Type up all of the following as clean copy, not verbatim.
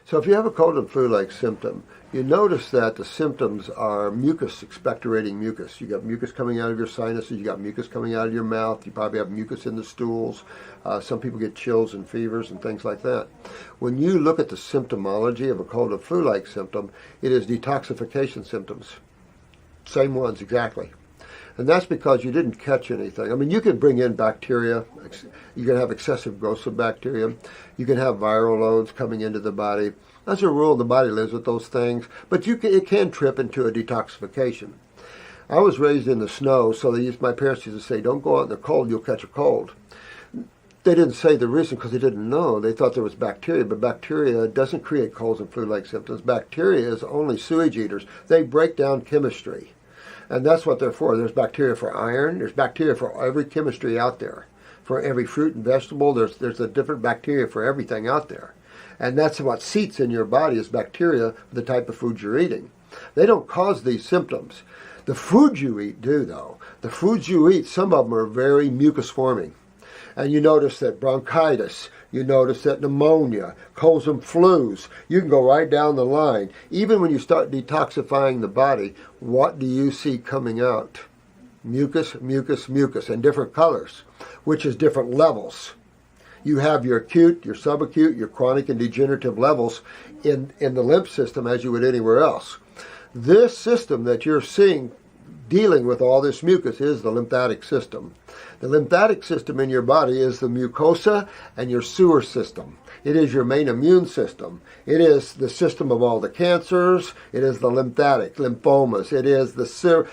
So if you have a cold and flu-like symptom, you notice that the symptoms are mucus, expectorating mucus. You got mucus coming out of your sinuses, you got mucus coming out of your mouth, you probably have mucus in the stools. Some people get chills and fevers and things like that. When you look at the symptomology of a cold and flu-like symptom, it is detoxification symptoms. Same ones exactly. And that's because you didn't catch anything. I mean, you can bring in bacteria. You can have excessive growth of bacteria. You can have viral loads coming into the body. As a rule, the body lives with those things, but it can trip into a detoxification. I was raised in the snow, so my parents used to say, don't go out in the cold, you'll catch a cold. They didn't say the reason because they didn't know. They thought there was bacteria, but bacteria doesn't create colds and flu-like symptoms. Bacteria is only sewage eaters. They break down chemistry. And that's what they're for. There's bacteria for iron. There's bacteria for every chemistry out there. For every fruit and vegetable, there's a different bacteria for everything out there. And that's what seats in your body is bacteria for the type of food you're eating. They don't cause these symptoms. The foods you eat do, though. The foods you eat, some of them are very mucus-forming. And you notice that bronchitis, you notice that pneumonia, colds and flus, you can go right down the line. Even when you start detoxifying the body, what do you see coming out? Mucus, mucus, mucus, and different colors, which is different levels. You have your acute, your subacute, your chronic and degenerative levels in the lymph system as you would anywhere else. This system that you're seeing dealing with all this mucus is the lymphatic system. The lymphatic system in your body is the mucosa and your sewer system. It is your main immune system. It is the system of all the cancers. It is the lymphatic, lymphomas. It is the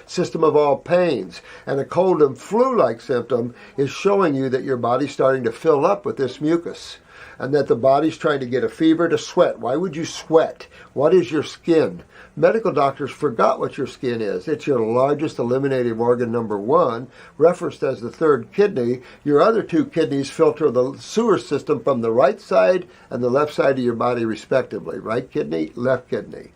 system of all pains. And a cold and flu-like symptom is showing you that your body's starting to fill up with this mucus and that the body's trying to get a fever to sweat. Why would you sweat? What is your skin? Medical doctors forgot what your skin is. It's your largest eliminative organ, number one, referenced as the third kidney. Your other two kidneys filter the sewer system from the right side and the left side of your body, respectively. Right kidney, left kidney.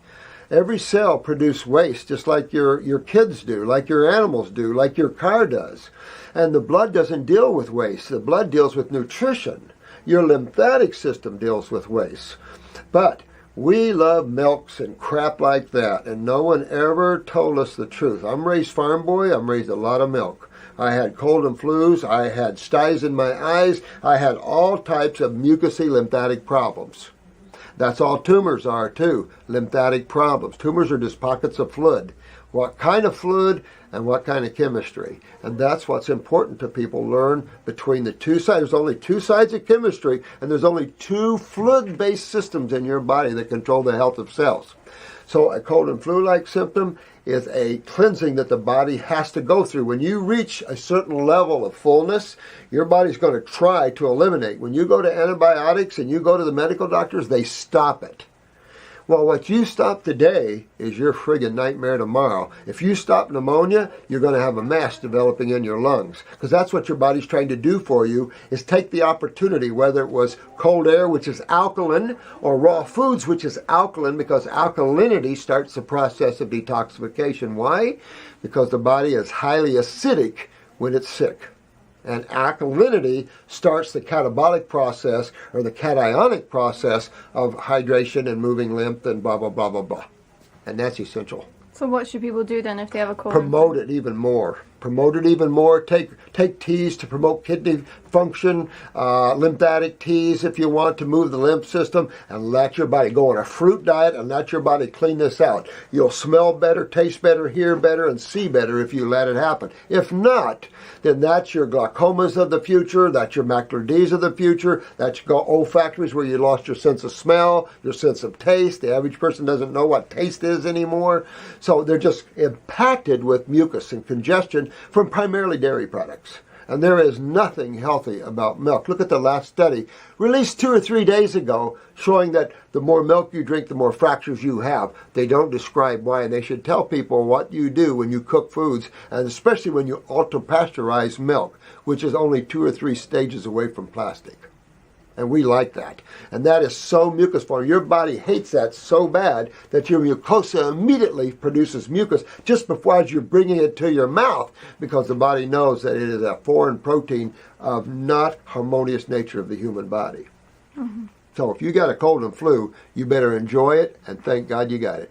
Every cell produces waste, just like your kids do, like your animals do, like your car does. And the blood doesn't deal with waste. The blood deals with nutrition. Your lymphatic system deals with waste. But we love milks and crap like that, and no one ever told us the truth. I'm raised farm boy. I'm raised a lot of milk. I had cold and flus. I had styes in my eyes. I had all types of mucousy lymphatic problems. That's all tumors are, too, lymphatic problems. Tumors are just pockets of fluid. What kind of fluid and what kind of chemistry? And that's what's important to people learn between the two sides. There's only two sides of chemistry, and there's only two fluid-based systems in your body that control the health of cells. So a cold and flu-like symptom is a cleansing that the body has to go through. When you reach a certain level of fullness, your body's going to try to eliminate. When you go to antibiotics and you go to the medical doctors, they stop it. Well, what you stop today is your friggin' nightmare tomorrow. If you stop pneumonia, you're going to have a mass developing in your lungs. Because that's what your body's trying to do for you, is take the opportunity, whether it was cold air, which is alkaline, or raw foods, which is alkaline, because alkalinity starts the process of detoxification. Why? Because the body is highly acidic when it's sick. And alkalinity starts the catabolic process or the cationic process of hydration and moving lymph and blah, blah, blah, blah, blah. And that's essential. So what should people do then if they have a cold? Promote it even more. Promote it even more. Take teas to promote kidney function, lymphatic teas if you want to move the lymph system, and let your body go on a fruit diet and let your body clean this out. You'll smell better, taste better, hear better, and see better if you let it happen. If not, then that's your glaucomas of the future, that's your macular Ds of the future, that's your olfactories where you lost your sense of smell, your sense of taste. The average person doesn't know what taste is anymore. So they're just impacted with mucus and congestion from primarily dairy products. And there is nothing healthy about milk. Look at the last study, released 2 or 3 days ago, showing that the more milk you drink, the more fractures you have. They don't describe why, and they should tell people what you do when you cook foods, and especially when you ultra-pasteurize milk, which is only 2 or 3 stages away from plastic. And we like that. And that is so mucus-forming. Your body hates that so bad that your mucosa immediately produces mucus just before as you're bringing it to your mouth, because the body knows that it is a foreign protein of not harmonious nature of the human body. Mm-hmm. So if you got a cold and flu, you better enjoy it and thank God you got it.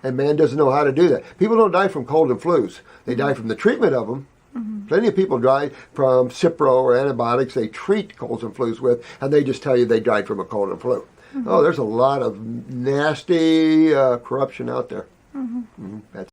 And man doesn't know how to do that. People don't die from cold and flus. They die from the treatment of them. Plenty of people die from Cipro or antibiotics they treat colds and flus with, and they just tell you they died from a cold and flu. Oh, there's a lot of nasty corruption out there. That's